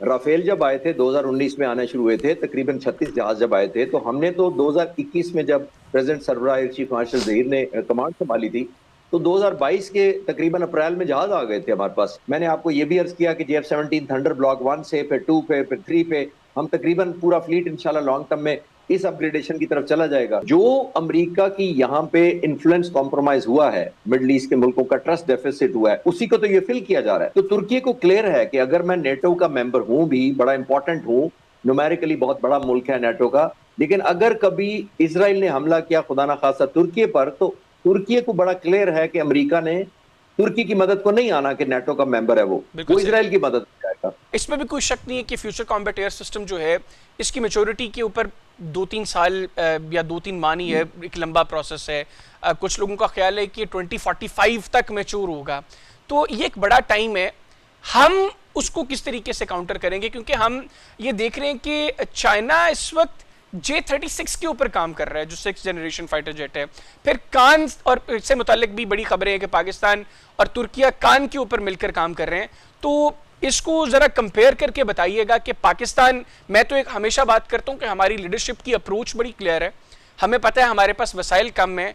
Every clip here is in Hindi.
राफेल जब आए थे 2019 में आना शुरू हुए थे, तकरीबन 36 जहाज जब आए थे, तो हमने तो 2021 में जब प्रेसिडेंट सरबराह एयर चीफ मार्शल जहीर ने कमांड संभाली थी, तो 2022 के तकरीबन अप्रैल में जहाज आ गए थे हमारे पास। मैंने आपको ये भी अर्ज किया कि JF-17 थंडर ब्लॉक 1 से फिर 2 पे फिर 3 पे हम तकरीबन पूरा फ्लीट इंशाल्लाह लॉन्ग टर्म में इस अपग्रेडेशन की तरफ चला जाएगा। जो अमेरिका की यहाँ पे इन्फ्लुएंस कॉम्प्रोमाइज हुआ है, मिडल ईस्ट के मुल्कों का ट्रस्ट डेफिसिट हुआ है, उसी को तो ये फिल किया जा रहा है। तो तुर्की को क्लियर है कि अगर मैं नेटो का मेंबर हूं भी, बड़ा इंपॉर्टेंट हूं, न्यूमेरिकली बहुत बड़ा मुल्क है नेटो का, लेकिन अगर कभी इसराइल ने हमला किया खुदा ना खासा तुर्की पर, तो तुर्की को बड़ा क्लियर है कि अमेरिका ने तुर्की की मदद को नहीं आना कि नेटो का मेंबर है वो इसराइल की मदद करेगा। इसमें भी कोई शक नहीं है कि फ्यूचर कॉम्बैट एयर सिस्टम जो है इसकी मेच्योरिटी के ऊपर 2-3 साल या 2-3 माह ही है, एक लंबा प्रोसेस है। कुछ लोगों का ख्याल है कि 2045 तक मैच्योर होगा, तो ये एक बड़ा टाइम है। हम उसको किस तरीके से काउंटर करेंगे, क्योंकि हम ये देख रहे हैं कि चाइना इस वक्त J-36 के ऊपर काम कर रहा है, जो 6th जनरेशन फाइटर जेट है। फिर कान, और इससे मुतालिक भी बड़ी खबरें हैं कि पाकिस्तान और तुर्किया कान के ऊपर मिलकर काम कर रहे हैं। तो इसको जरा कंपेयर करके बताइएगा कि पाकिस्तान, मैं तो एक हमेशा बात करता हूं कि हमारी लीडरशिप की अप्रोच बड़ी क्लियर है, हमें पता है हमारे पास वसाइल कम है,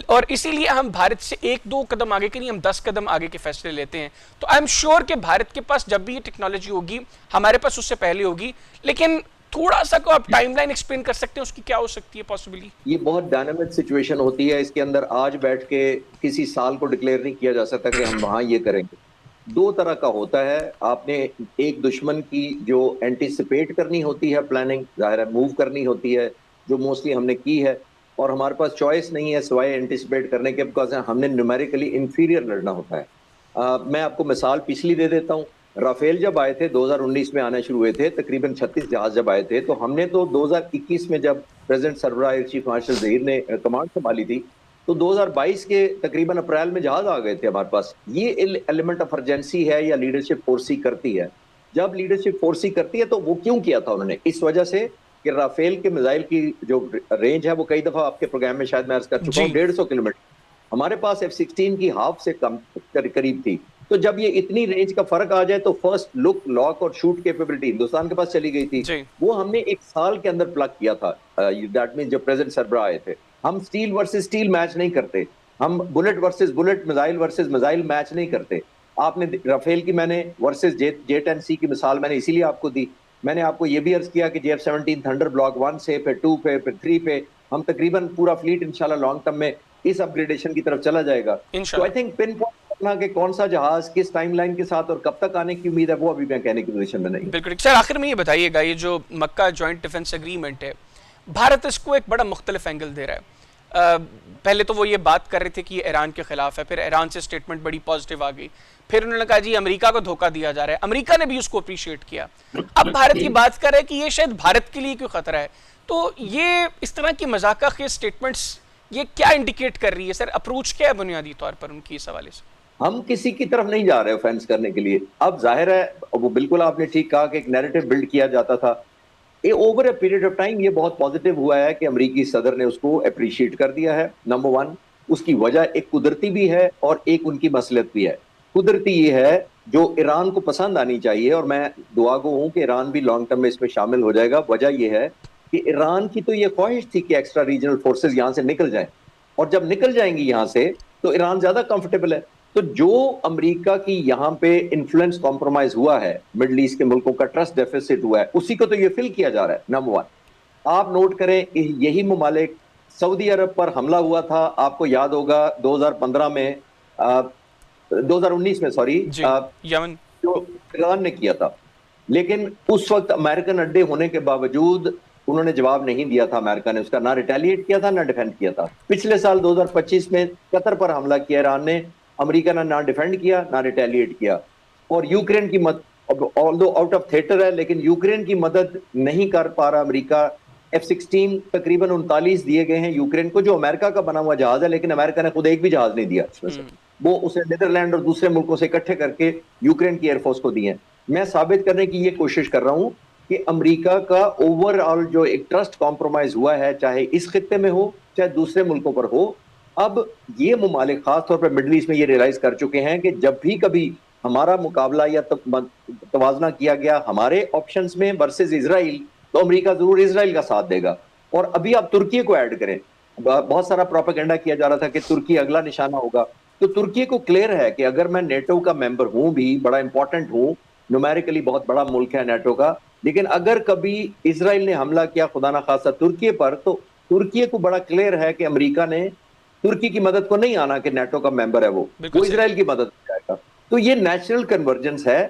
और इसीलिए हम भारत से 1-2 कदम आगे के नहीं, हम 10 कदम आगे के फैसले लेते हैं। तो आई एम श्योर कि भारत के पास जब भी ये टेक्नोलॉजी होगी, हमारे पास उससे पहले होगी। लेकिन थोड़ा सा को आप टाइमलाइन एक्सप्लेन कर सकते हैं उसकी, क्या हो सकती है पॉसिबली? ये बहुत डायनामिक सिचुएशन होती है, इसके अंदर आज बैठ के किसी साल को डिक्लेयर नहीं किया जा सकता कि हम वहां ये करेंगे। दो तरह का होता है, आपने एक दुश्मन की जो एंटिसिपेट करनी होती है, प्लानिंग जाहिर है मूव करनी होती है, जो मोस्टली हमने की है, और हमारे पास चॉइस नहीं है सिवाय एंटिसिपेट करने के, बिकॉज हमने न्यूमेरिकली इंफीरियर लड़ना होता है। मैं आपको मिसाल पिछली दे देता हूँ। राफेल जब आए थे 2019 में आना शुरू हुए थे, तकरीबन 36 जहाज जब आए थे, तो हमने तो 2021 में जब प्रेसिडेंट सरबराह एयर चीफ मार्शल जहीर ने कमांड संभाली थी, तो 2022 के तकरीबन अप्रैल में जहाज आ गए थे हमारे पास। ये एलिमेंट ऑफ अर्जेंसी है या लीडरशिप फोर्सी करती है। जब लीडरशिप फोर्सी करती है तो वो क्यों किया था उन्होंने? इस वजह से कि राफेल के मिसाइल की जो रेंज है वो कई दफा आपके प्रोग्राम में शायद मैं अर्ज कर चुका हूँ, 150 किलोमीटर। हमारे पास F-16 की हाफ से कम करीब थी। तो जब ये इतनी रेंज का फर्क आ जाए तो फर्स्ट लुक, लॉक और शूट कैपेबिलिटी हिंदुस्तान के पास चली गई थी, वो हमने एक साल के अंदर प्लग किया था। दैट मीन जब प्रेसिडेंट सरबराह आए थे, हम स्टील वर्सेस स्टील मैच नहीं करते, हम bullet versus bullet, missile versus missile match नहीं करते। आपने राफेल की मैंने वर्सेस J-10C की मिसाल मैंने इसीलिए आपको दी। मैंने आपको ये भी अर्ज किया कि JF-17 थंडर ब्लॉक 1 से फिर 2 पे फिर 3 पे हम तकरीबन पूरा फ्लीट इंशाल्लाह लॉन्ग टर्म में इस अपग्रेडेशन की तरफ चला जाएगा। तो आई थिंक पिन पॉइंट करना कि कौन सा जहाज किस टाइमलाइन के साथ और कब तक आने की उम्मीद है, वो अभी मैं कहने की पोजीशन में नहीं। बिल्कुल सर, आखिर में ये बताइएगा, ये जो मक्का जॉइंट डिफेंस एग्रीमेंट है, भारत इसको एक बड़ा मुख्तलिफ एंगल दे रहा है। पहले तो वो ये बात कर रहे थे कि ये ईरान के खिलाफ है, फिर ईरान से स्टेटमेंट बड़ी पॉजिटिव आ गई, फिर उन्होंने कहा जी अमेरिका को धोखा दिया जा रहा है, अमेरिका ने भी उसको अप्रिशिएट किया। अब भारत की बात कर रहे हैं कि ये शायद भारत के लिए क्यों खतरा है। तो ये इस तरह की मजाक के स्टेटमेंट्स ये क्या इंडिकेट कर रही है सर? अप्रोच क्या है बुनियादी तौर पर उनकी इस हवाले से? हम किसी की तरफ नहीं जा रहे ऑफेंस करने के लिए। अब जाहिर है वो बिल्कुल आपने ठीक कहा कि एक नैरेटिव बिल्ड किया जाता था। Over a period of time ये बहुत पॉजिटिव हुआ है कि अमेरिकी सदर ने उसको अप्रिशिएट कर दिया है। नंबर 1, उसकी वजह एक कुदरती भी है और एक उनकी मसलियत भी है। कुदरती ये है जो ईरान को पसंद आनी चाहिए, और मैं दुआ गो हूं कि ईरान भी लॉन्ग टर्म में इसमें शामिल हो जाएगा। वजह यह है कि ईरान की तो ये ख्वाहिश थी कि एक्स्ट्रा रीजनल फोर्सेस यहां से निकल जाएं, और जब निकल जाएंगी यहां से तो ईरान ज्यादा कंफर्टेबल है। तो जो अमेरिका की यहाँ पे इन्फ्लुएंस कॉम्प्रोमाइज हुआ है, मिडल ईस्ट के मुल्कों का ट्रस्ट डेफिसिट हुआ है, उसी को तो ये फिल किया जा रहा है। नंबर 1, आप नोट करें, यही ममालिक, सऊदी अरब पर हमला हुआ था, आपको याद होगा 2015 में, 2019 में सॉरी, यमन, जो ईरान ने किया था। लेकिन उस वक्त अमेरिकन अड्डे होने के बावजूद उन्होंने जवाब नहीं दिया था। अमेरिका ने उसका ना रिटेलिएट किया था ना डिफेंड किया था। पिछले साल 2025 में कतर पर हमला किया ईरान ने, अमेरिका ने ना डिफेंड किया ना रिटेलिएट किया। और यूक्रेन की मदद, ऑल्दो आउट ऑफ थिएटर है, लेकिन यूक्रेन की मदद नहीं कर पा रहा अमेरिका। F-16 तकरीबन 39 दिए गए हैं यूक्रेन को, जो अमेरिका का बना हुआ जहाज है, लेकिन अमेरिका ने खुद एक भी जहाज नहीं दिया इसमें से। वो उसे नीदरलैंड और दूसरे मुल्कों से इकट्ठे करके यूक्रेन की एयरफोर्स को दिए हैं। मैं साबित करने की ये कोशिश कर रहा हूं कि अमेरिका का ओवरऑल जो एक ट्रस्ट कॉम्प्रोमाइज हुआ है, चाहे इस खित्ते में हो चाहे दूसरे मुल्कों पर हो, अब ये ममालिक खासतौर पर मिडल ईस्ट में ये रियलाइज कर चुके हैं कि जब भी कभी हमारा मुकाबला या तवाजना किया गया हमारे ऑप्शंस में वर्सेस इजराइल, तो अमेरिका जरूर इजराइल का साथ देगा। और अभी आप तुर्की को ऐड करें, बहुत सारा प्रोपेगेंडा किया जा रहा था कि तुर्की अगला निशाना होगा। तो तुर्की को क्लियर है कि अगर मैं नेटो का मेंबर हूं, भी बड़ा इंपॉर्टेंट हूं, न्यूमेरिकली बहुत बड़ा मुल्क है नेटो का, लेकिन अगर कभी इजराइल ने हमला किया खुदा ना खासा तुर्की पर, तो तुर्की को बड़ा क्लियर है कि अमेरिका ने तुर्की की मदद को नहीं आना कि नेटो का मेंबर है वो बिल्कुल सही। इजराइल की मदद जाएगा। तो ये नेचुरल कन्वर्जेंस है।